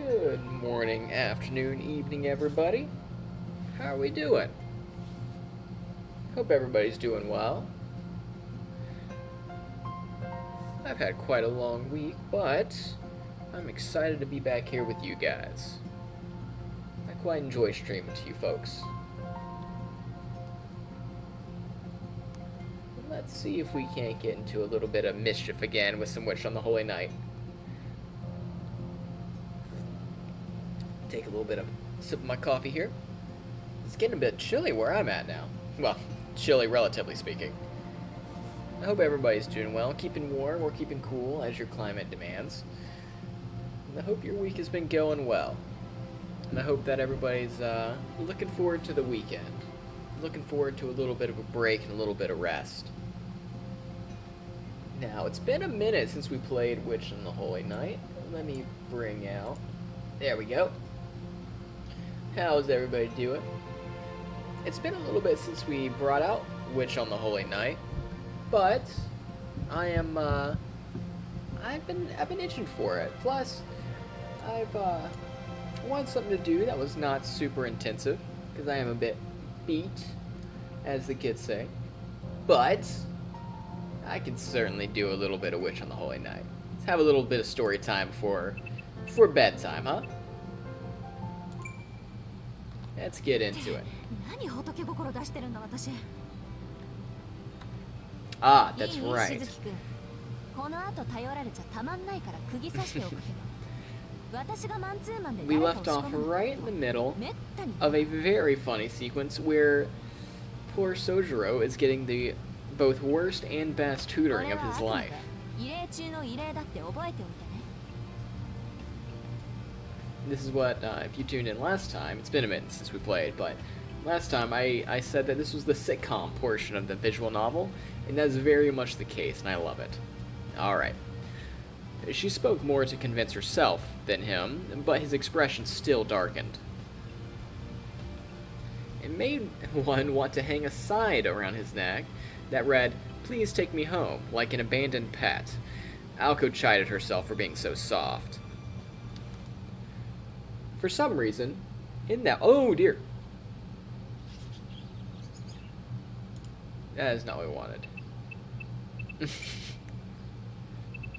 Good morning, afternoon, evening, everybody. How are we doing? Hope everybody's doing well. I've had quite a long week, but I'm excited to be back here with you guys. I quite enjoy streaming to you folks. Let's see if we can't get into a little bit of mischief again with some Witch on the Holy Night. Take a little bit of a sip of my coffee here. It's getting a bit chilly where I'm at now. Well, chilly relatively speaking. I hope everybody's doing well, keeping warm or keeping cool as your climate demands. And I hope your week has been going well. And I hope that everybody's looking forward to the weekend. Looking forward to a little bit of a break and a little bit of rest. Now, it's been a minute since we played Witch on the Holy Night. Let me bring out... There we go. How's everybody doing? It's been a little bit since we brought out Witch on the Holy Night, but I am I've been itching for it. Plus, I've wanted something to do that was not super intensive because I am a bit beat, as the kids say. But I can certainly do a little bit of Witch on the Holy Night. Let's have a little bit of story time before bedtime, huh? Let's get into it. Ah, that's right. We left off right in the middle of a very funny sequence where poor Sojiro is getting the both worst and best tutoring of his life. This is what, if you tuned in last time, it's been a minute since we played, but last time I said that this was the sitcom portion of the visual novel, and that's very much the case, and I love it. Alright. She spoke more to convince herself than him, but his expression still darkened. It made one want to hang a sign around his neck that read, "Please take me home," like an abandoned pet. Alko chided herself for being so soft. For some reason, in that... Oh, dear. That is not what we wanted.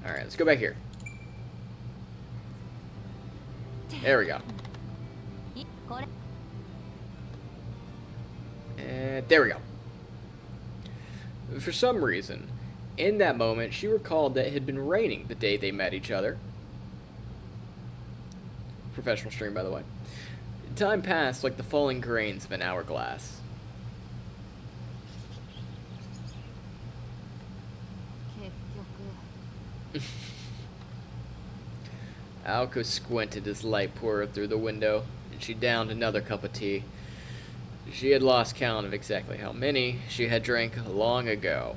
Alright, let's go back here. There we go. And there we go. For some reason, in that moment, she recalled that it had been raining the day they met each other. Professional stream, by the way. Time passed like the falling grains of an hourglass. Alko squinted as light poured through the window, and she downed another cup of tea. She had lost count of exactly how many she had drank long ago.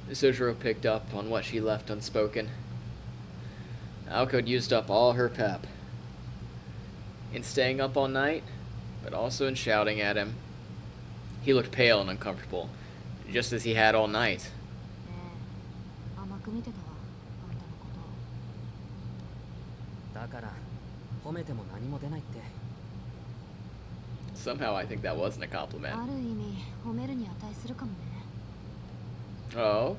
Sojiro picked up on what she left unspoken. Alko had used up all her pep. In staying up all night, but also in shouting at him. He looked pale and uncomfortable, just as he had all night. Somehow I think that wasn't a compliment. Oh?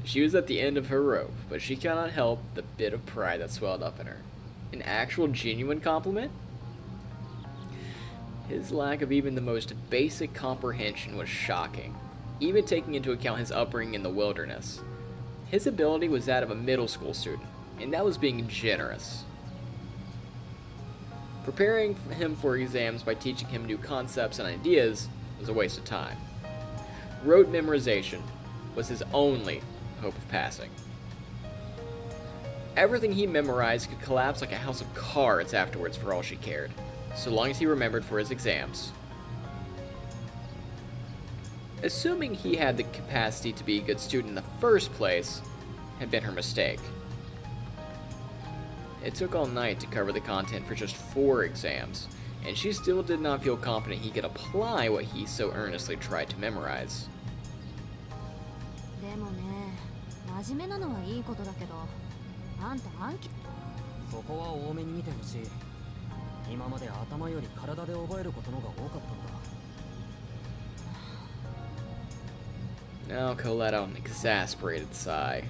She was at the end of her rope, but she cannot help the bit of pride that swelled up in her. An actual genuine compliment? His lack of even the most basic comprehension was shocking, even taking into account his upbringing in the wilderness. His ability was that of a middle school student, and that was being generous. Preparing him for exams by teaching him new concepts and ideas was a waste of time. Rote memorization was his only hope of passing. Everything he memorized could collapse like a house of cards afterwards for all she cared, so long as he remembered for his exams. Assuming he had the capacity to be a good student in the first place had been her mistake. It took all night to cover the content for just 4 exams, and she still did not feel confident he could apply what he so earnestly tried to memorize. 真面目なのはいいことだけど、あんた暗記。そこは多めに見てほしい。今まで頭より体で覚えることのが多かったんだ。 Alco let out an exasperated sigh.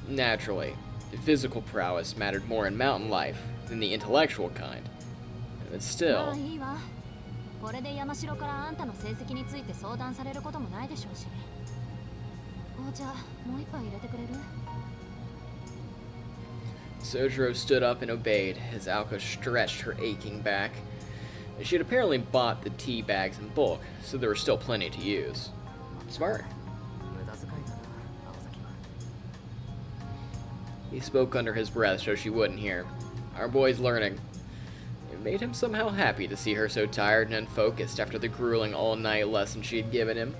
Naturally, physical prowess mattered more in mountain life than the intellectual kind. But ま still, あいいわ。これで山城からあんたの成績について相談されることもないでしょうし。紅茶もう一杯入れてくれる？ Sojiro stood up and obeyed as Alco stretched her aching back. She had apparently bought the tea bags in bulk, so there were still plenty to use. Smart. 無駄遣いだな、青崎は。 He spoke under his breath so she wouldn't hear. Our boy's learning. It made him somehow happy to see her so tired and unfocused after the grueling all-night lesson she had given him.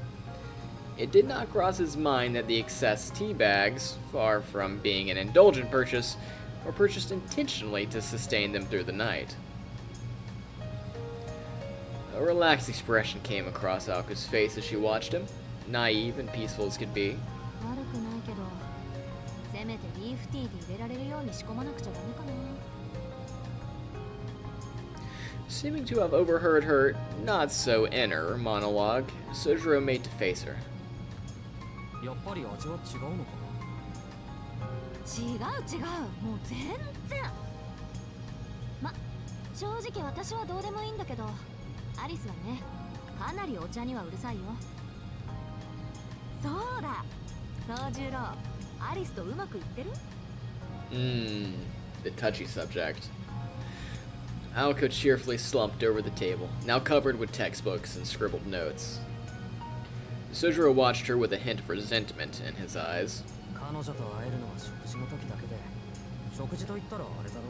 It did not cross his mind that the excess tea bags, far from being an indulgent purchase, were purchased intentionally to sustain them through the night. A relaxed expression came across Alco's face as she watched him, naive and peaceful as could be. 悪くないけど、せめてリーフティーで入れられるように仕込まなくちゃダメかな。 Seeming to have overheard her not-so-inner monologue, Sojiro made to face her. やっぱり味は違うのかな。違う違う、もう全然。ま、正直私はどうでもいいんだけど、アリスはね、かなりお茶にはうるさいよ。そうだ、宗十郎、アリスとうまくいってる？ The touchy subject. Alco cheerfully slumped over the table, now covered with textbooks and scribbled notes. Sojiro watched her with a hint of resentment in his eyes. 彼女と会えるのは食事の時だけで、食事と言ったらあれだろ。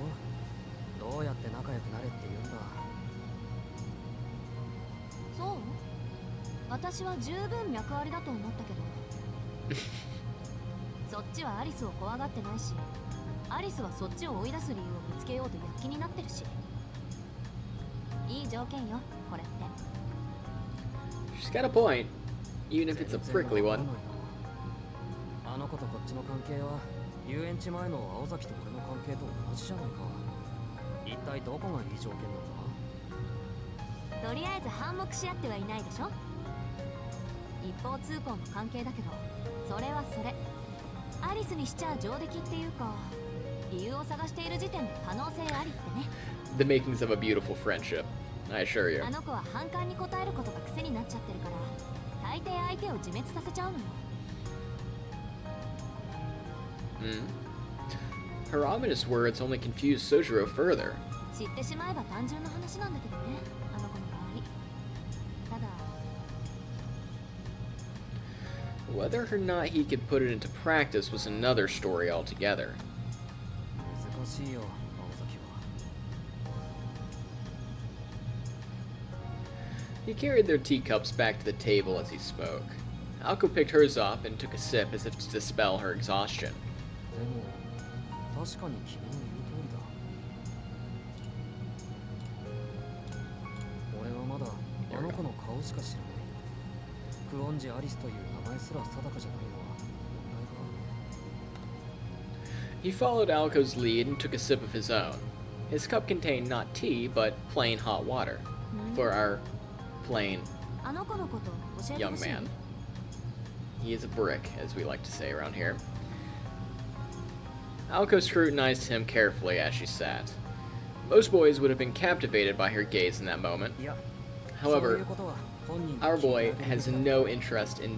どうやって仲良くなれって言うんだ。そう？私は十分脈ありだと思ったけど。そっちはアリスを怖がってないし、アリスはそっちを追い出す理由を見つけようと躍起になってるし。いい条件よ、これって。 She's got a point, even if it's a prickly one. あの子とこっちの関係は遊園地前の青崎と俺の関係と同じじゃないか。一体どこがいい条件なんだ。とりあえず反目し合ってはいないでしょ。一方通行の関係だけど、それはそれ。アリスにしちゃ上出来っていうか、理由を探している時点で可能性ありってね。 The makings of a beautiful friendship, I assure you. あの子は反感に応えることが癖になっちゃってるから、大抵相手を自滅させちゃうのよ。Her ominous words only confused Sojiro further. 知ってしまえば単純な話なんだけどね、あの子の場合。ただ Whether or not he could put it into practice was another story altogether. 難しいよ、青崎は。 He carried their teacups back to the table as he spoke. Alco picked hers up and took a sip as if to dispel her exhaustion. でも確かに君の言う通りだ。俺はまだあの子の顔しか知らない。クオンジ・アリスという名前すら定かじゃないのは問題がある。 He followed Alco's lead and took a sip of his own. His cup contained not tea, but plain hot water. For our plain あの子のこと教えて young ほしい。 man. He is a brick, as we like to say around here. Alco scrutinized him carefully as she sat. Most boys would have been captivated by her gaze in that moment. いや、 However, そういうことは本人に our 聞いて boy あげるべ has きだ。 no interest in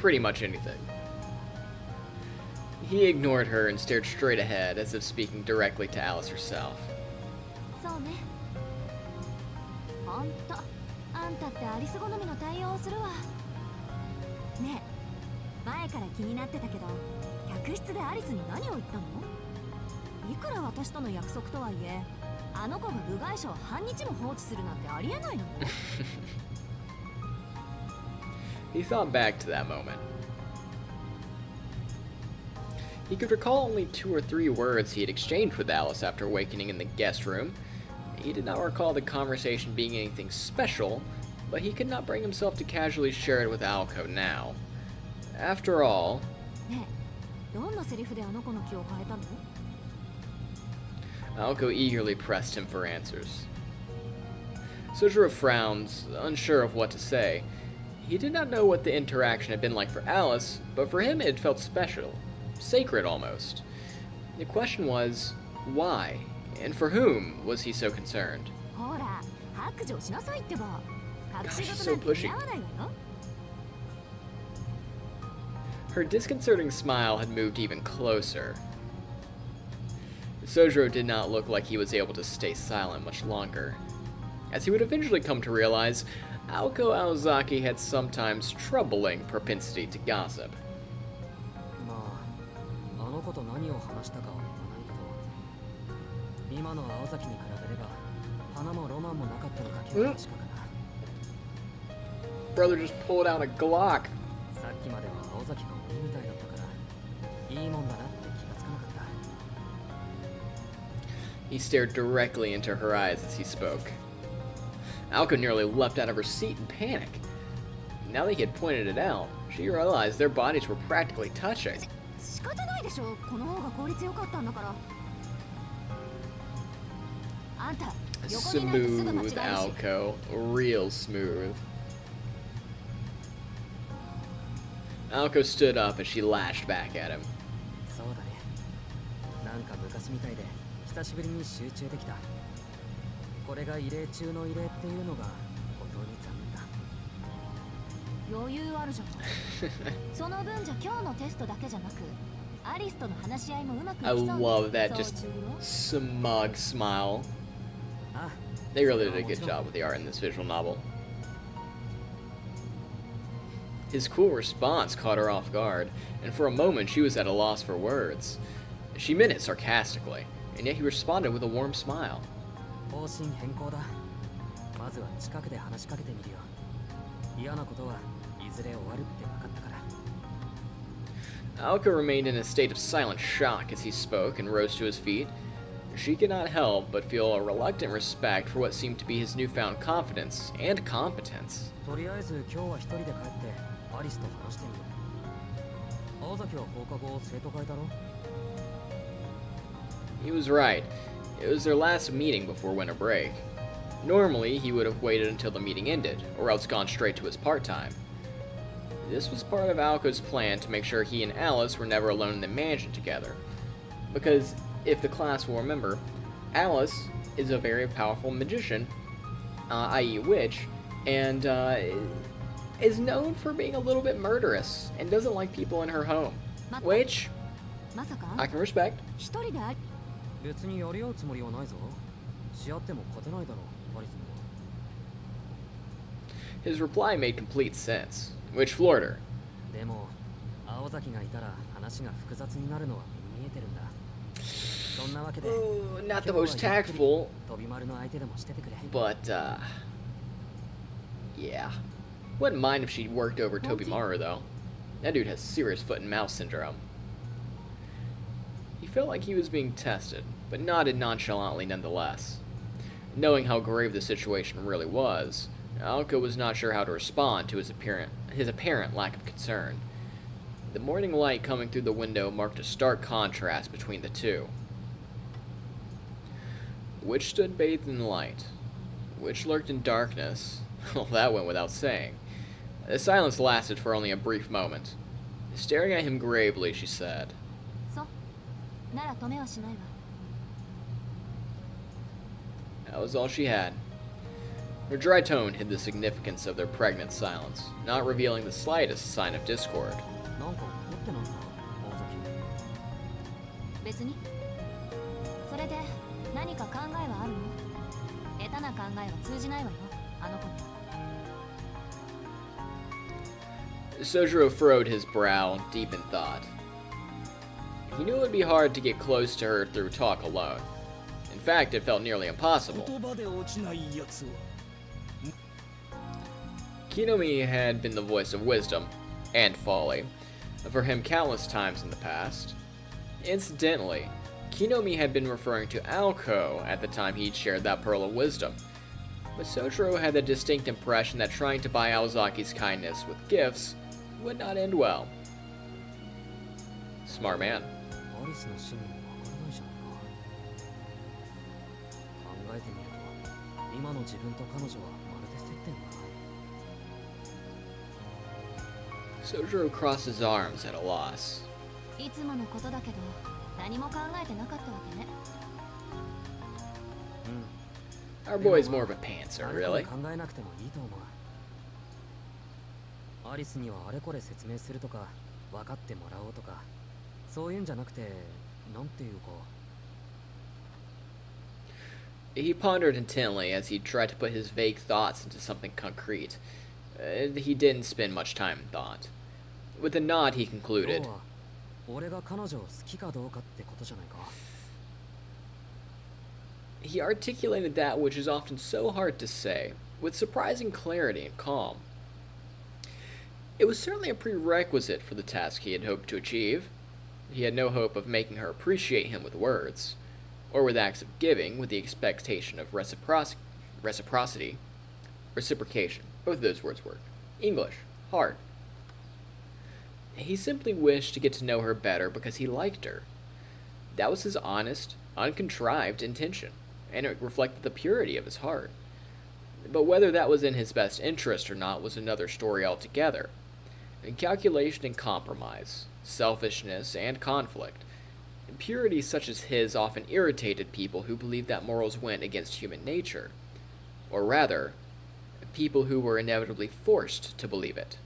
pretty much anything. He ignored her and stared straight ahead as if speaking directly to Alice herself. そうね。ほんと、あんたってアリス好みの対応をするわ。ねえ、前から気になってたけど、客室でアリスに何を言ったの？いくら私との約束とはいえ、あの子が部外者を半日も放置するなんてありえないの。 He thought back to that moment. He could recall only 2 or 3 words he had exchanged with Alice after awakening in the guest room. He did not recall the conversation being anything special, but he could not bring himself to casually share it with Alco now. After all, ねえ、どんなセリフであの子の気を変えたの？ Aoko eagerly pressed him for answers. Sojiro frowns, unsure of what to say. He did not know what the interaction had been like for Alice, but for him it felt special, sacred almost. The question was, why? And for whom was he so concerned? ほら、白状しなさいってば。隠し Gosh, 事なん so て pushy. 似合わないわよ。Her disconcerting smile had moved even closer. Sojiro did not look like he was able to stay silent much longer. As he would eventually come to realize, Aoko Aozaki had sometimes troubling propensity to gossip. まああの子と何を話したかは言わないけど、今の青崎に比べれば花もロマンもなかったのかけの話かな。 Brother just pulled out a Glock. さっきまでは青崎が鬼みたいだったからいいもんだなって気がつかなかった。 He stared directly into her eyes as he spoke. Aoko nearly leapt out of her seat in panic. Now that he had pointed it out, she realized their bodies were practically touching. 仕方ないでしょ。この方が効率良かったんだから。あんた、横になってすぐ間違える Smooth し。 Aoko. Real smooth. Aoko stood up as she lashed back at him. そうだね。なんか昔みたいで久しぶりに集中できた。これが異例中の異例っていうのが本当に残念だ。余裕あるじゃん。その分じゃ今日のテストだけじゃなく、アリスとの話し合いもうまくいき I そう。 love that そう just 中よ。 smug smile. あ、 They really did a good job with the art in this visual novel. His cool response caught her off guard, and for a moment she was at a loss for words. She meant it sarcastically, and yet he responded with a warm smile. 方針変更だ。まずは近くで話しかけてみるよ。嫌なことはいずれ終わるって分かったから。 Aoko remained in a state of silent shock as he spoke and rose to his feet. She could not help but feel a reluctant respect for what seemed to be his newfound confidence and competence. とりあえず今日は一人で帰ってアリスと話してみよう。青崎は放課後生徒会だろ。 He was right. It was their last meeting before winter break. Normally, he would have waited until the meeting ended, or else gone straight to his part-time. This was part of Aoko's plan to make sure he and Alice were never alone in the mansion together. Because, if the class will remember, Alice is a very powerful magician, i.e. witch, and is known for being a little bit murderous and doesn't like people in her home. Which まさか I can respect. 一人であり。別にやり合うつもりはないぞ。し合っても勝てないだろう、アリスには。 His reply made complete sense, which floored her. でも、青崎がいたら話が複雑になるのは目に見えてるんだ。そんなわけで、 Ooh, not the 今 most 日はゆっくり tactful, 飛び丸の相手でもしててくれ。 but, yeah. Wouldn't mind if she worked over Tobimaru, though. That dude has serious foot and mouth syndrome. He felt like he was being tested, but nodded nonchalantly nonetheless. Knowing how grave the situation really was, Aoko was not sure how to respond to his apparent lack of concern. The morning light coming through the window marked a stark contrast between the two. Which stood bathed in light, which lurked in darkness. Well, that went without saying. The silence lasted for only a brief moment. Staring at him gravely, she said, そう。なら止めはしないわ。 That was all she had. Her dry tone hid the significance of their pregnant silence, not revealing the slightest sign of discord. なんか怒ってないか、青崎。別に。それで何か考えはあるの？下手な考えは通じないわよ。あの子には。 Sojiro furrowed his brow, deep in thought. He knew it would be hard to get close to her through talk alone. In fact, it felt nearly impossible. 言葉で落ちないやつは Kinomi had been the voice of wisdom and folly for him countless times in the past. Incidentally, Kinomi had been referring to Aoko at the time he'd shared that pearl of wisdom. But Sojiro had the distinct impression that trying to buy Aozaki's kindness with gifts would not end well. Smart man. アリスの死にもわからないじゃないか。考えてみると今の自分と彼女はまるで接点がない。 Sojiro crossed his arms at a loss. いつものことだけど何も考えてなかったわけね。 Our boy's more of a pantser, 誰か really. に考えなくてもいいと思う。アリスにはあれこれ説明するとか分かってもらおうとかそういうんじゃなくてなんていうか。 He pondered intently as he tried to put his vague thoughts into something concrete. He didn't spend much time in thought. With a nod, he concluded, 要は俺が彼女を好きかどうかってことじゃないか。 he articulated that which is often so hard to say, with surprising clarity and calm. It was certainly a prerequisite for the task he had hoped to achieve. He had no hope of making her appreciate him with words, or with acts of giving with the expectation of reciprocity. Reciprocation. Both of those words work. English. Hard. He simply wished to get to know her better because he liked her. That was his honest, uncontrived intention, and it reflected the purity of his heart. But whether that was in his best interest or not was another story altogether. Calculation and compromise, selfishness and conflict. Purity such as his often irritated people who believed that morals went against human nature. Or rather, people who were inevitably forced to believe it.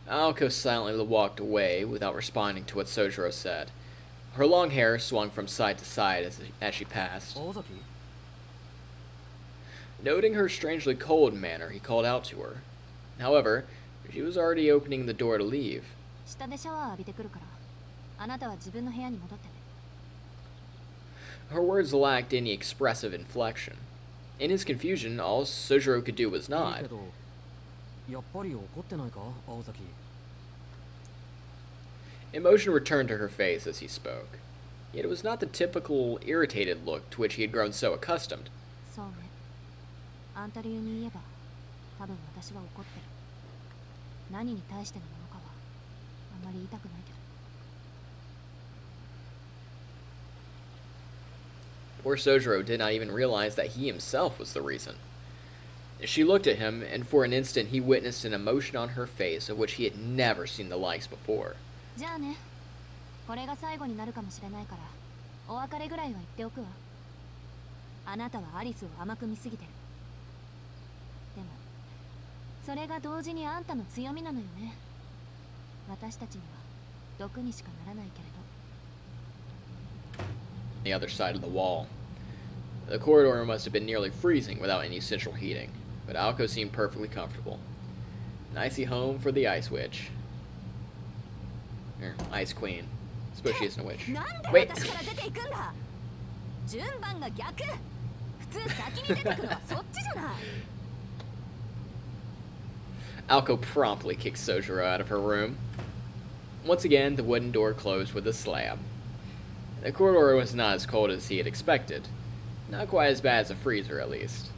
Aoko silently walked away without responding to what Sojiro said. Her long hair swung from side to side as she passed. 大崎 Noting her strangely cold manner, he called out to her. However, she was already opening the door to leave. 下でシャワー浴びてくるからあなたは自分の部屋に戻ってね。 Her words lacked any expressive inflection. In his confusion, all Sojiro could do was いいけ nod. どやっぱり怒ってないか青崎。 Emotion returned to her face as he spoke. Yet it was not the typical irritated look to which he had grown so accustomed. そうね。あんた流に言えば多分私は怒ってる。何に対してのものかはあんまり言いたくないけど。 Poor Sojiro did not even realize that he himself was the reason. She looked at him, and for an instant he witnessed an emotion on her face of which he had never seen the likes before. じゃあね。これが最後になるかもしれないからお別れぐらいは言っておくわ。あなたはアリスを甘く見すぎてる。でもそれが同時にあんたの強みなのよね。私たちには毒にしかならないけれど。 The other side of the wall. The corridor must have been nearly freezing without any central heating, but Aoko seemed perfectly comfortable. An icy home for the Ice Witch. Ice Queen. Suppose she isn't a witch. なんで Wait. 私から出ていくんだ。順番が逆。普通先に出てくるのはそっちじゃない。 Aoko promptly kicked Sojiro out of her room. Once again, the wooden door closed with a slam. The corridor was not as cold as he had expected. Not quite as bad as a freezer, at least.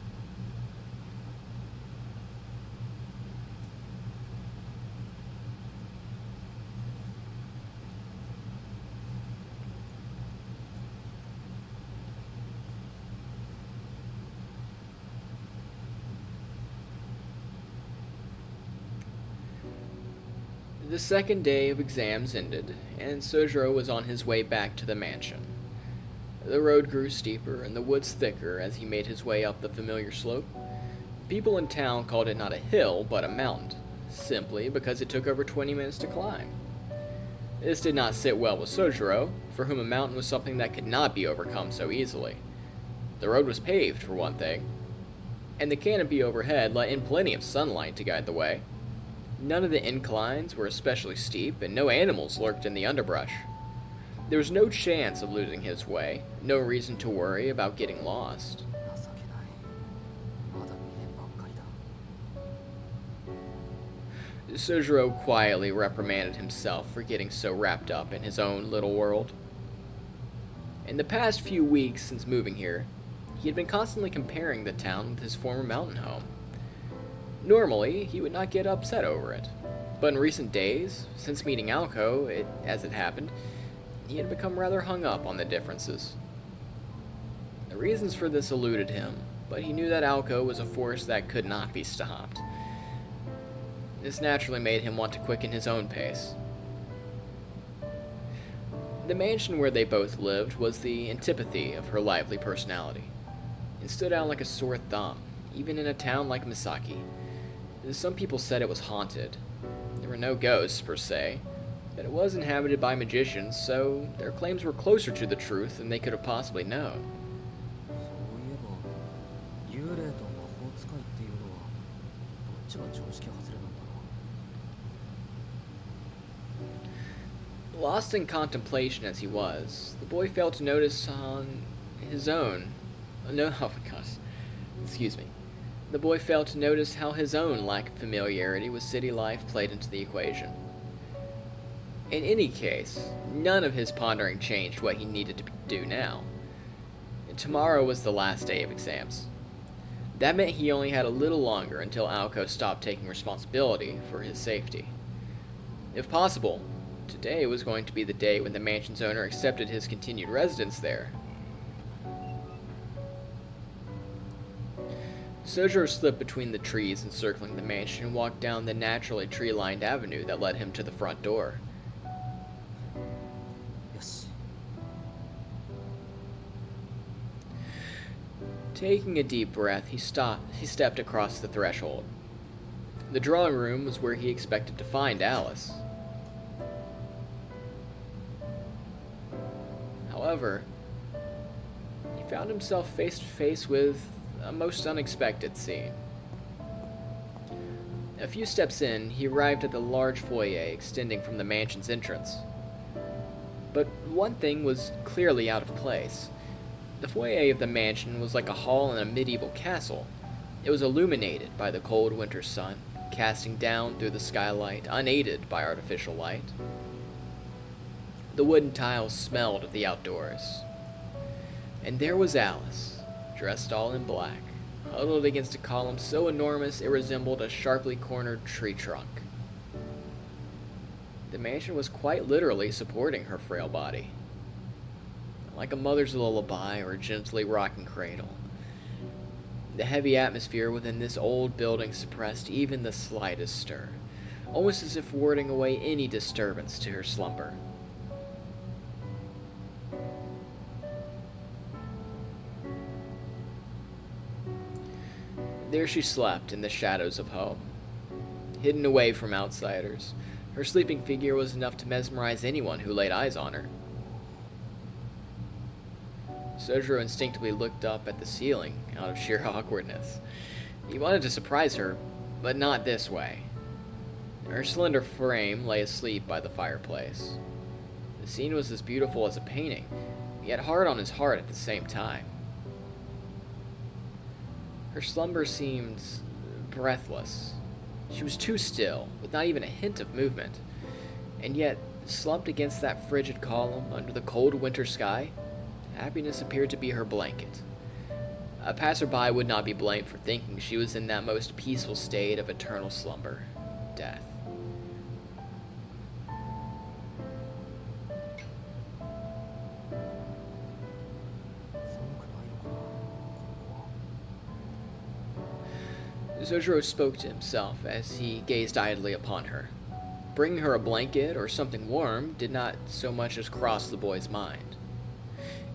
The second day of exams ended, and Sojiro was on his way back to the mansion. The road grew steeper and the woods thicker as he made his way up the familiar slope. People in town called it not a hill, but a mountain, simply because it took over 20 minutes to climb. This did not sit well with Sojiro, for whom a mountain was something that could not be overcome so easily. The road was paved, for one thing, and the canopy overhead let in plenty of sunlight to guide the way. None of the inclines were especially steep, and no animals lurked in the underbrush. There was no chance of losing his way, no reason to worry about getting lost. 情けない。まだ未練ばっかりだ。 Sojiro quietly reprimanded himself for getting so wrapped up in his own little world. In the past few weeks since moving here, he had been constantly comparing the town with his former mountain home. Normally, he would not get upset over it, but in recent days, since meeting Alco, as it happened, he had become rather hung up on the differences. The reasons for this eluded him, but he knew that Alco was a force that could not be stopped. This naturally made him want to quicken his own pace. The mansion where they both lived was the antipathy of her lively personality. It stood out like a sore thumb, even in a town like Misaki. Some people said it was haunted. There were no ghosts, per se, but it was inhabited by magicians, so their claims were closer to the truth than they could have possibly known. そういえば幽霊と魔法使いっていうのはどっちが常識外れなんだろう。 Lost in contemplation as he was, the boy failed to notice on his own. No, oh my gosh. Excuse me. The boy failed to notice how his own lack of familiarity with city life played into the equation. In any case, none of his pondering changed what he needed to do now. Tomorrow was the last day of exams. That meant he only had a little longer until Alco stopped taking responsibility for his safety. If possible, today was going to be the day when the mansion's owner accepted his continued residence there. Sojiro slipped between the trees encircling the mansion and walked down the naturally tree-lined avenue that led him to the front door. よし。 Taking a deep breath, he stepped across the threshold. The drawing room was where he expected to find Alice. However, he found himself face to face with a most unexpected scene. A few steps in, he arrived at the large foyer extending from the mansion's entrance. But one thing was clearly out of place. The foyer of the mansion was like a hall in a medieval castle. It was illuminated by the cold winter sun, casting down through the skylight, unaided by artificial light. The wooden tiles smelled of the outdoors. And there was Alice, dressed all in black, huddled against a column so enormous it resembled a sharply cornered tree trunk. The mansion was quite literally supporting her frail body. Like a mother's lullaby or a gently rocking cradle. The heavy atmosphere within this old building suppressed even the slightest stir, almost as if warding away any disturbance to her slumber. There she slept in the shadows of home. Hidden away from outsiders, her sleeping figure was enough to mesmerize anyone who laid eyes on her. Sojiro instinctively looked up at the ceiling out of sheer awkwardness. He wanted to surprise her, but not this way. Her slender frame lay asleep by the fireplace. The scene was as beautiful as a painting, yet hard on his heart at the same time. Her slumber seemed breathless. She was too still, with not even a hint of movement, and yet, slumped against that frigid column under the cold winter sky, happiness appeared to be her blanket. A passerby would not be blamed for thinking she was in that most peaceful state of eternal slumber, death. Sojiro spoke to himself as he gazed idly upon her. Bringing her a blanket or something warm did not so much as cross the boy's mind.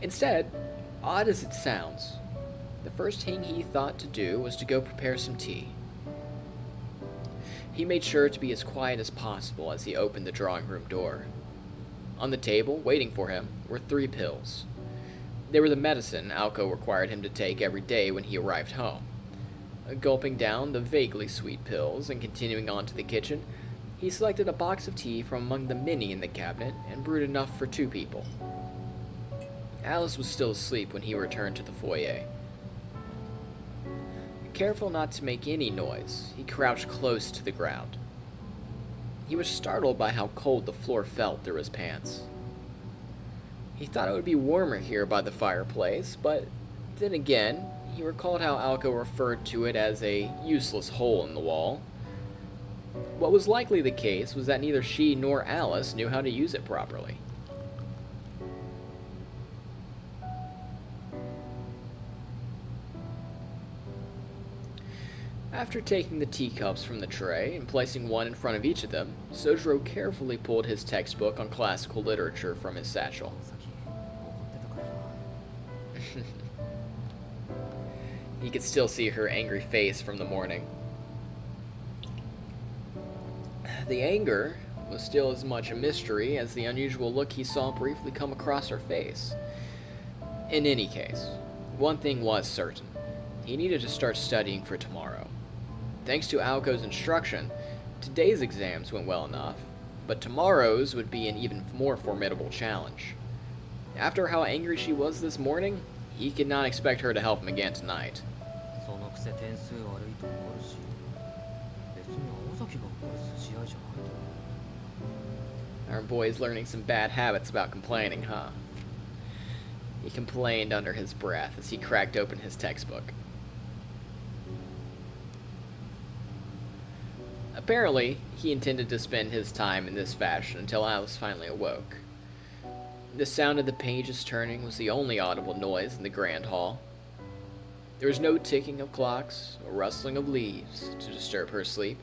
Instead, odd as it sounds, the first thing he thought to do was to go prepare some tea. He made sure to be as quiet as possible as he opened the drawing room door. On the table, waiting for him, were 3 pills. They were the medicine Alco required him to take every day when he arrived home. Gulping down the vaguely sweet pills and continuing on to the kitchen, he selected a box of tea from among the many in the cabinet and brewed enough for 2 people. Alice was still asleep when he returned to the foyer. Careful not to make any noise, he crouched close to the ground. He was startled by how cold the floor felt through his pants. He thought it would be warmer here by the fireplace, but then again, he recalled how Alco referred to it as a useless hole in the wall. What was likely the case was that neither she nor Alice knew how to use it properly. After taking the teacups from the tray and placing one in front of each of them, Sojiro carefully pulled his textbook on classical literature from his satchel. さっき怒ってたからさ He could still see her angry face from the morning. The anger was still as much a mystery as the unusual look he saw briefly come across her face. In any case, one thing was certain. He needed to start studying for tomorrow. Thanks to Aoko's instruction, today's exams went well enough, but tomorrow's would be an even more formidable challenge. After how angry she was this morning, he could not expect her to help him again tonight. そのくせ点数悪いとこあるし別に青崎が怒る筋合いじゃないと Our boy's learning some bad habits about complaining, huh? He complained under his breath as he cracked open his textbook. Apparently, he intended to spend his time in this fashion until Alice finally awoke. The sound of the pages turning was the only audible noise in the grand hall. There was no ticking of clocks or rustling of leaves to disturb her sleep.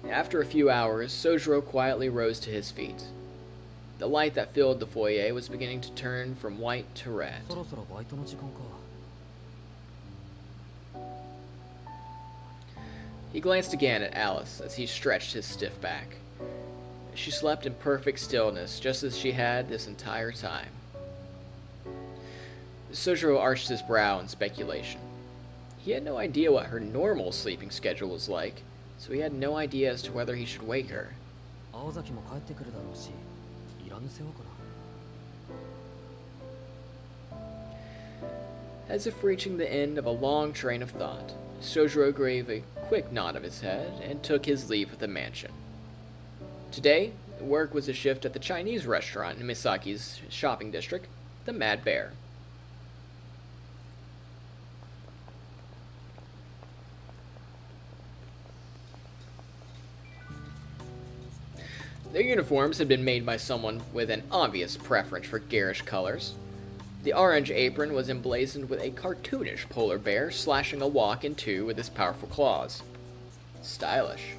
After a few hours, Sojiro quietly rose to his feet. The light that filled the foyer was beginning to turn from white to red. そろそろバイトの時間か He glanced again at Alice as he stretched his stiff back. She slept in perfect stillness, just as she had this entire time. Sojiro arched his brow in speculation. He had no idea what her normal sleeping schedule was like, so he had no idea as to whether he should wake her. 青崎も帰ってくるだろうしいらぬ世話かな As if reaching the end of a long train of thought, Sojiro gave a quick nod of his head and took his leave of the mansion. Today, work was a shift at the Chinese restaurant in Misaki's shopping district, the Mad Bear. Their uniforms had been made by someone with an obvious preference for garish colors. The orange apron was emblazoned with a cartoonish polar bear slashing a walk in two with his powerful claws. Stylish.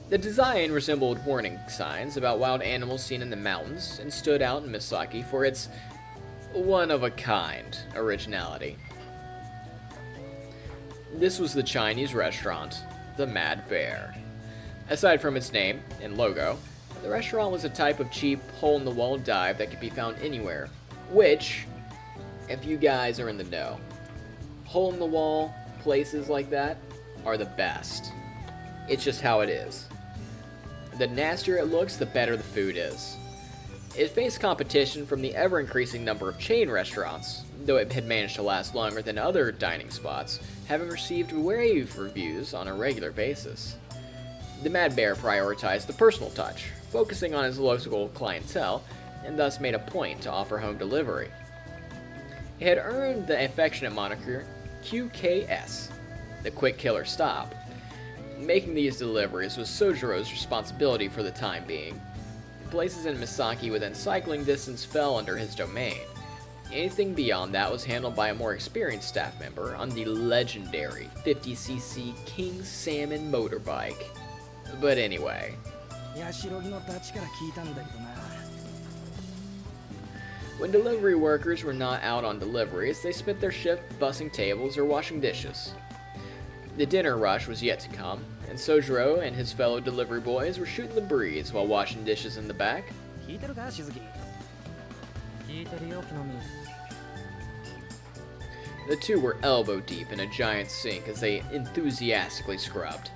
The design resembled warning signs about wild animals seen in the mountains and stood out in Misaki for its one-of-a-kind originality. This was the Chinese restaurant, the Mad Bear. Aside from its name and logo, the restaurant was a type of cheap, hole-in-the-wall dive that could be found anywhere, which, if you guys are in the know, hole-in-the-wall places like that are the best. It's just how it is. The nastier it looks, the better the food is. It faced competition from the ever-increasing number of chain restaurants, though it had managed to last longer than other dining spots, having received rave reviews on a regular basis. The Mad Bear prioritized the personal touch, focusing on his local clientele, and thus made a point to offer home delivery. It had earned the affectionate moniker QKS, the Quick Killer Stop. Making these deliveries was Sojiro's responsibility for the time being. Places in Misaki within cycling distance fell under his domain. Anything beyond that was handled by a more experienced staff member on the legendary 50cc King Salmon motorbike. But anyway. ヤシロギのダチから聞いたんだけどな When delivery workers were not out on deliveries, they spent their shift bussing tables or washing dishes. The dinner rush was yet to come, and Sojiro and his fellow delivery boys were shooting the breeze while washing dishes in the back. 聞いてるかしずき聞いてるよ木の実 The two were elbow deep in a giant sink as they enthusiastically scrubbed.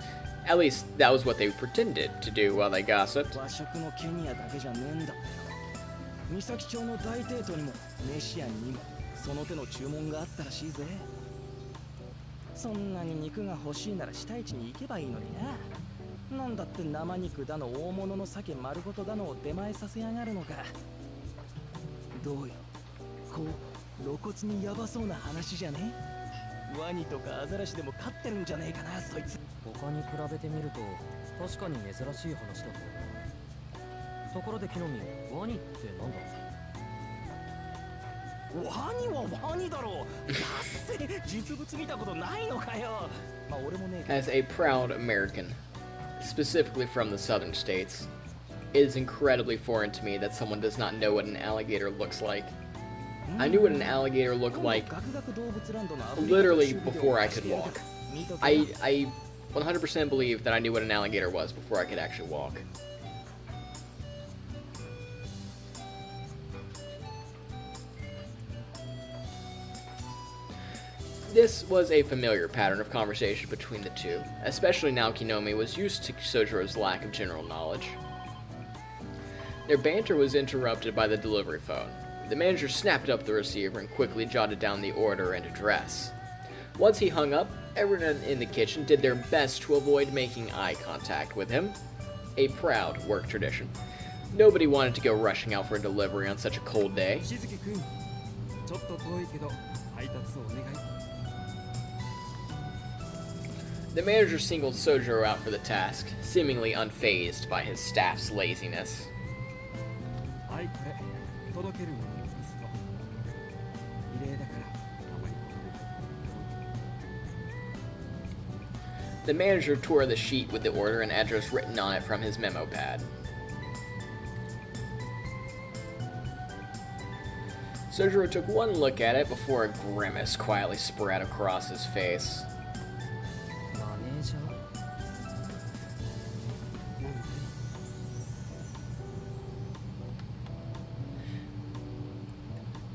At least, that was what they pretended to do while they gossiped. 和食のケニアだけじゃねえんだってよ三崎町の大帝都にもメシアンにもその手の注文があったらしいぜそんなに肉が欲しいなら下市に行けばいいのにななんだって生肉だの大物の鮭丸ごとだのを出前させやがるのかどうよこう露骨にヤバそうな話じゃね？ワニとかアザラシでも飼ってるんじゃねえかな、そいつ。他に比べてみると確かに珍しい話だと思う。ところで木の実、ワニってなんだ？ワニはワニだろう。だっせ、実物見たことないのかよ。まあ俺もね。As a proud American, specifically from the southern states, it is incredibly foreign to me that someone does not know what an alligator looks like. I knew what an alligator looked like literally before I could walk. I 100% believe that I knew what an alligator was before I could actually walk. This was a familiar pattern of conversation between the two, especially now Kinomi was used to Sojiro's lack of general knowledge. Their banter was interrupted by the delivery phone. The manager snapped up the receiver and quickly jotted down the order and address. Once he hung up, everyone in the kitchen did their best to avoid making eye contact with him. A proud work tradition. Nobody wanted to go rushing out for a delivery on such a cold day. The manager singled Sojiro out for the task, seemingly unfazed by his staff's laziness. The manager tore the sheet with the order and address written on it from his memo pad. Sojiro took one look at it before a grimace quietly spread across his face.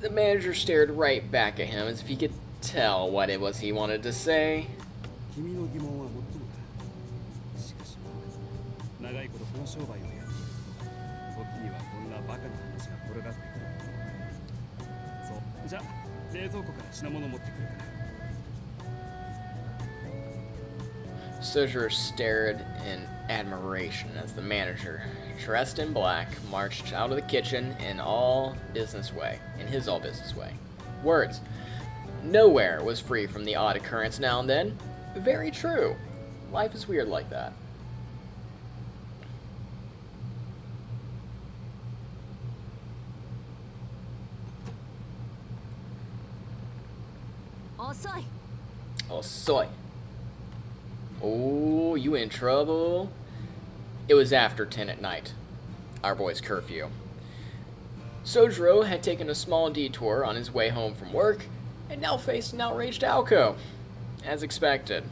The manager stared right back at him as if he could tell what it was he wanted to say. Sojiro stared in admiration as the manager, dressed in black, marched out of the kitchen in his all business way. Words. Nowhere was free from the odd occurrence now and then. Very true. Life is weird like that. Osoi. Oh, you in trouble? It was after 10 at night. Our boy's curfew. Sojiro had taken a small detour on his way home from work and now faced an outraged Aoko, as expected.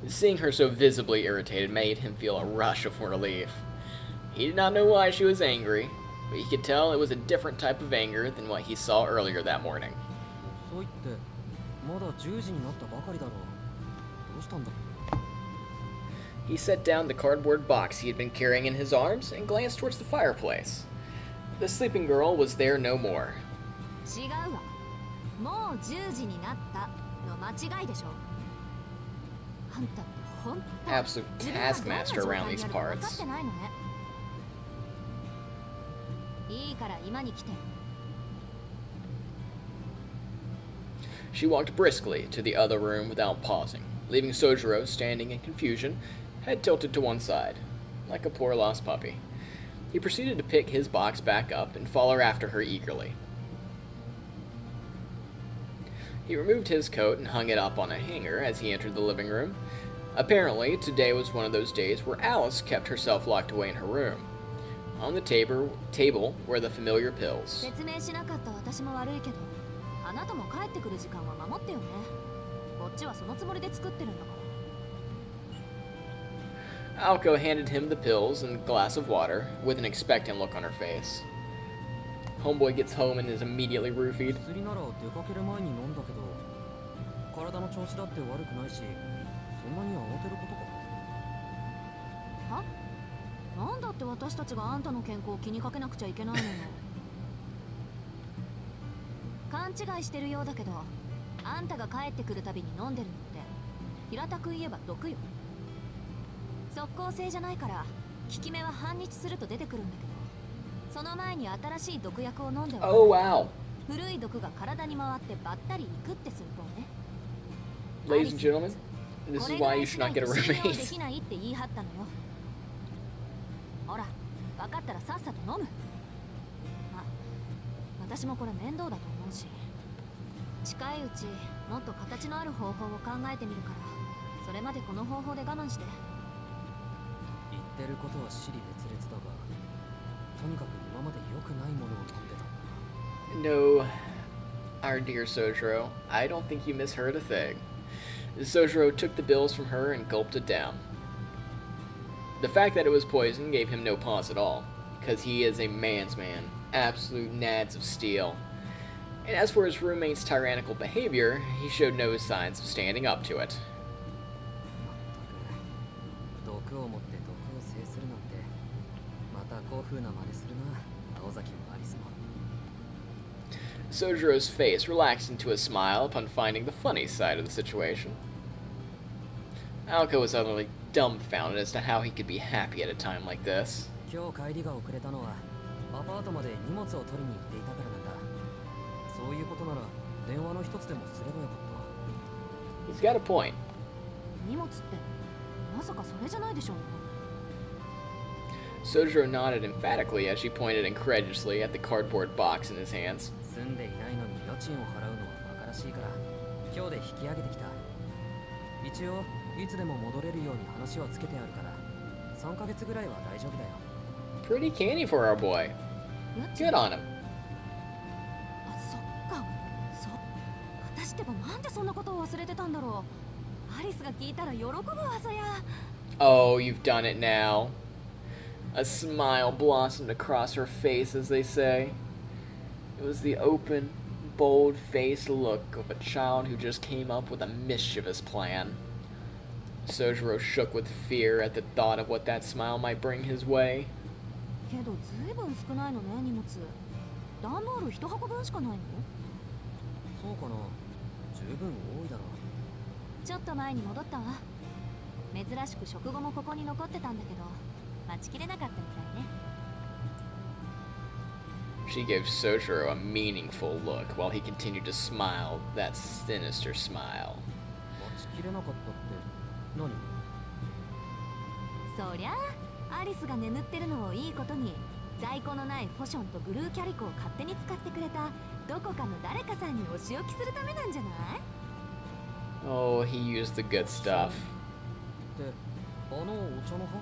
Seeing her so visibly irritated made him feel a rush of relief. He did not know why she was angry, but he could tell it was a different type of anger than what he saw earlier that morning. He set down the cardboard box he had been carrying in his arms and glanced towards the fireplace. The sleeping girl was there no more. Absolute taskmaster around these parts. She walked briskly to the other room without pausing, leaving Sojiro standing in confusion, head tilted to one side, like a poor lost puppy. He proceeded to pick his box back up and follow after her eagerly. He removed his coat and hung it up on a hanger as he entered the living room. Apparently, today was one of those days where Alice kept herself locked away in her room. On the table were the familiar pills. Aoko handed him the pills and a glass of water, with an expectant look on her face. Homeboy gets home and is immediately roofied. Oh wow, 古い毒が体に回ってばったりいくって寸法ね。 Ladies and gentlemen, this is why you should not get a これぐらいしないと信用で roommate. きないって言い張ったのよ。ほら、分かったらさっさと飲む。ま、私もこれ面倒だと思うし、近いうちもっと形のある方法を考えてみるから、それまでこの方法で我慢して。言ってることは支離滅裂だが、とにかく今まで良くないものを飲んでた。 No, our dear Sojiro, I don't think you misheard a thing. Sojiro took the bills from her and gulped it down. The fact that it was poison gave him no pause at all, because he is a man's man, absolute nads of steel. And as for his roommate's tyrannical behavior, he showed no signs of standing up to it. 毒を持って毒を制するなんて、また古風な真似するな、青崎もアリスも。 Sojiro's face relaxed into a smile upon finding the funny side of the situation. Aoko was utterly dumbfounded as to how he could be happy at a time like this. 今日帰りが遅れたのは、アパートまで荷物を取りに行っていたからなんだ。そういうことなら、電話の一つでもすればよかった。 He's got a point. 荷物ってまさかそれじゃないでしょう。 Sojiro nodded emphatically as she pointed incredulously at the cardboard box in his hands. 住んでいないのに家賃を払うのは馬鹿らしいから、今日で引き上げてきた。一応、いつでも戻れるように話はつけてあるから、3ヶ月ぐらいは大丈夫だよ。 Pretty canny for our boy. 家賃 Good on him. あ、そっか。私ってばなんでそんなことを忘れてたんだろう。アリスが聞いたら喜ぶわ、そりゃ。 Oh, you've done it now. A smile blossomed across her face, as they say. It was the open, bold-faced look of a child who just came up with a mischievous plan. Sojiro shook with fear at the thought of what that smile might bring his way. けどずいぶん少ないのね、荷物。段ボール1箱分しかないの？そうかな、十分多いだろう。ちょっと前に戻ったわ。珍しく食後もここに残ってたんだけど、待ちきれなかったみたいね。 She gave Sojiro a meaningful look while he continued to smile that sinister smile. 待ちきれなかったって何？そりゃあ、アリスが眠ってるのをいいことに、在庫のないポションとブルーキャリコを勝手に使ってくれたどこかの誰かさんにお仕置きするためなんじゃない？ Oh, he used the good stuff. で、あのお茶の葉？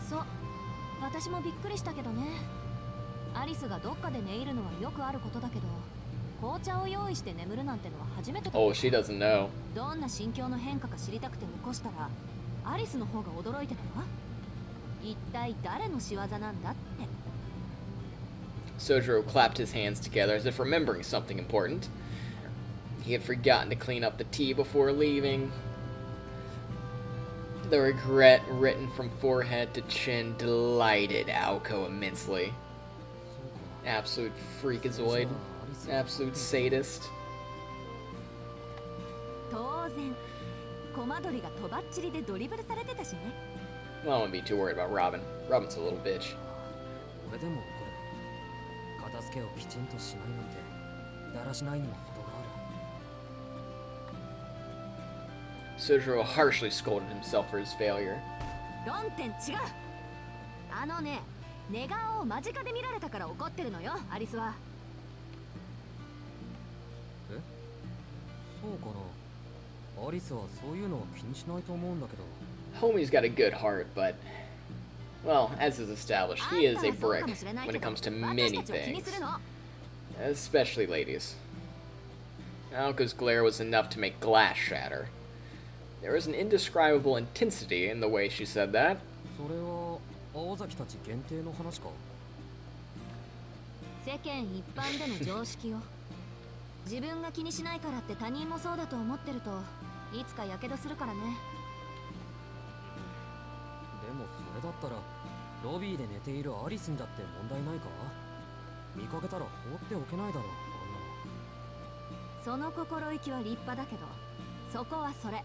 そう、私もびっくりしたけどね。アリスがどっかで寝入るのはよくあることだけど、紅茶を用意して眠るなんてのは初めてだ。 Oh, she doesn't know. どんな心境の変化か知りたくて起こしたら、アリスの方が驚いてたわ。一体誰の仕業なんだって。 Sojiro clapped his hands together as if remembering something important. He had forgotten to clean up the tea before leaving. The regret written from forehead to chin delighted Aoko immensely. Absolute freakazoid. Absolute sadist. 当然、コマドリがとばっちりでドリブルされてたしね。 Well, I wouldn't be too worried about Robin. Robin's a little bitch. 俺でも怒る。片付けをきちんとしないなんて、だらしないにも程がある。 Sojiro harshly scolded himself for his failure. 論点違う。あのね、寝顔を間近で見られたから怒ってるのよ、アリスは。え？そうかな。アリスはそういうのは気にしないと思うんだけど。 Homie's got a good heart, but, well, as is established, he is a brick when it comes to many things, especially ladies. Aoko's glare was enough to make glass shatter. There was an indescribable intensity in the way she said that. それは青崎たち限定の話か。世間一般での常識よ。自分が気にしないからって他人もそうだと思ってると、いつかやけどするからね。でもそれだったらロビーで寝ているアリスにだって問題ないか？見かけたら放っておけないだろう、その心意気は立派だけど、そこはそれ。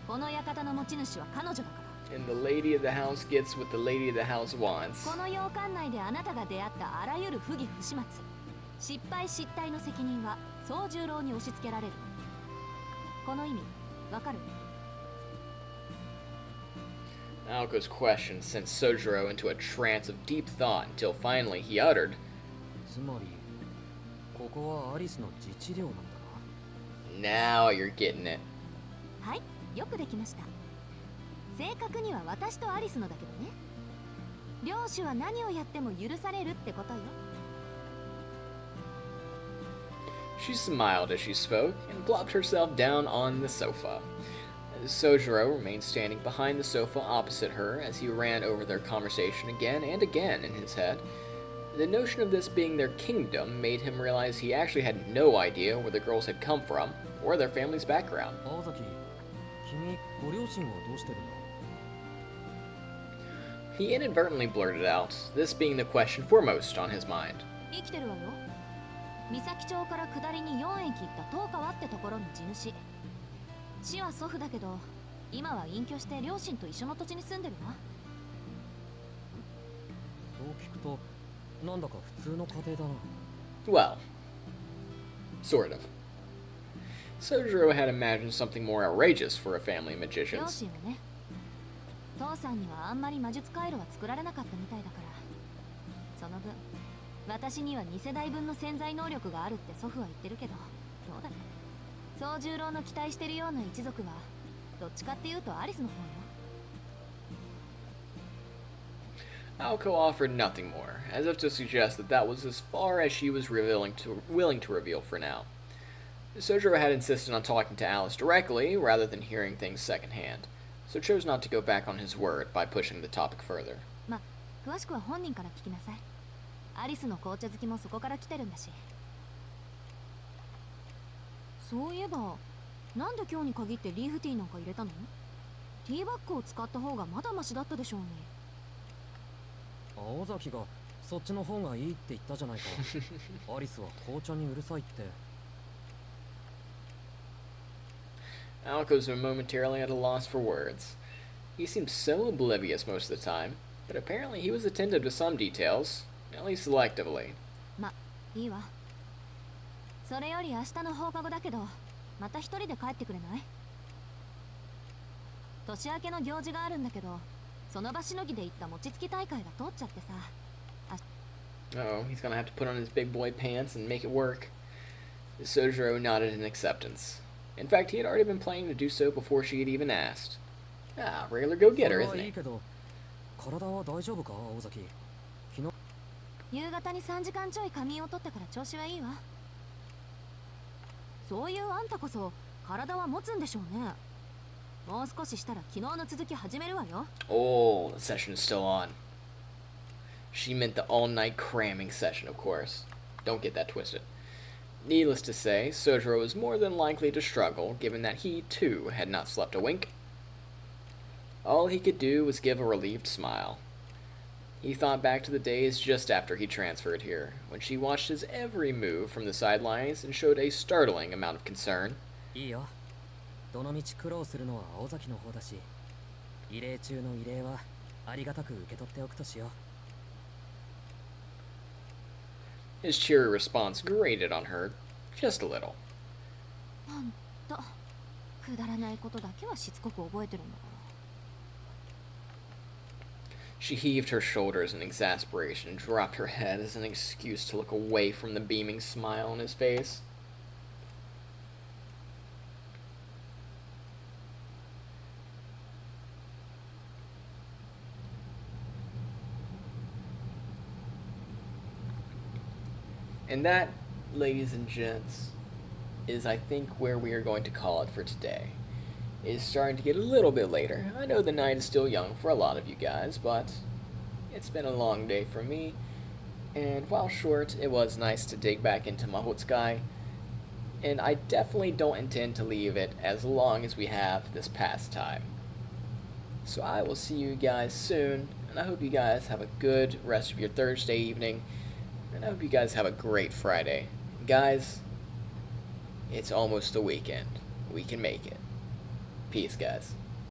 この館の持ち主は彼女だから。 And the lady of the house gets what the lady of the house wants. この洋館内であなたが出会ったあらゆる不義不始末、失敗失態の責任は宗十郎に押し付けられる。この意味わかる？ Naoko's question sent Sojiro into a trance of deep thought until finally he uttered, つまりここはアリスの自治領なんだな。 Now you're getting it. はい、よくできました。正確には私とアリスのだけどね。領主は何をやっても許されるってことよ。 She smiled as she spoke and plopped herself down on the sofa. Sojiro remained standing behind the sofa opposite her as he ran over their conversation again and again in his head. The notion of this being their kingdom made him realize he actually had no idea where the girls had come from or their family's background. 青崎、君ご両親はどうしてるの？ He inadvertently blurted out, this being the question foremost on his mind. 生きてるわよ。三崎町から下りに4駅行った東川ってところの地主。父は祖父だけど、今は隠居して両親と一緒の土地に住んでるわ。そう聞くとなんだか普通の家庭だな。 Well, sort of. Sojiro had imagined something more outrageous for a family of 両 magicians. 親はね、父さんにはあんまり魔術回路は作られなかったみたいだから、その分私には2世代分の潜在能力があるって祖父は言ってるけど、どうだろう。宗十郎の期待してるような一族はどっちかっていうとアリスの方よ。 Aoko offered nothing more, as if to suggest that that was as far as she was willing to reveal for now. Sojiro had insisted on talking to Alice directly rather than hearing things secondhand, so chose not to go back on his word by pushing the topic further. ま、詳しくは本人から聞きなさい。アリスの紅茶好きもそこから来てるんだし。そういえば、なんで今日に限ってリーフティーなんか入れたの？ティーバッグを使った方がまだマシだったでしょうに。青崎がそっちの方がいいって言ったじゃないか。アリスは紅茶にうるさいって。 Aoko was momentarily at a loss for words. He seemed so oblivious most of the time, but apparently he was attentive to some details, at least selectively. ま、いいわ。それより明日の放課後だけど、また一人で帰ってくれない？年明けの行事があるんだけど、その場しのぎで行った餅つき大会が通っちゃってさ。Uh-oh, he's gonna have to put on his big boy pants and make it work. Sojiro nodded in acceptance. In fact, he had already been planning to do so before she had even asked. Ah, regular go-getter, isn't いい he? けど、体は大丈夫か、青崎。昨日夕方に3時間ちょい仮眠を取ってから調子はいいわ。そういうあんたこそ体は持つんでしょうね。もう少ししたら昨日の続き始めるわよ。 Oh, the session is still on. She meant the all-night cramming session, of course. Don't get that twisted. Needless to say, Sojiro was more than likely to struggle, given that he, too, had not slept a wink. All he could do was give a relieved smile. He thought back to the days just after he transferred here, when she watched his every move from the sidelines and showed a startling amount of concern. いいよ。どの道苦労するのは青崎の方だし、異例中の異例はありがたく受け取っておくとしよう。 His cheery response grated on her, just a little. ほんと、くだらないことだけはしつこく覚えてるんだから。 She heaved her shoulders in exasperation and dropped her head as an excuse to look away from the beaming smile on his face. And that, ladies and gents, is I think where we are going to call it for today. It is starting to get a little bit later. I know the night is still young for a lot of you guys, but it's been a long day for me. And while short, it was nice to dig back into Mahotsukai. And I definitely don't intend to leave it as long as we have this past time. So I will see you guys soon, and I hope you guys have a good rest of your Thursday evening, and I hope you guys have a great Friday. Guys, it's almost the weekend. We can make it. Peace, guys.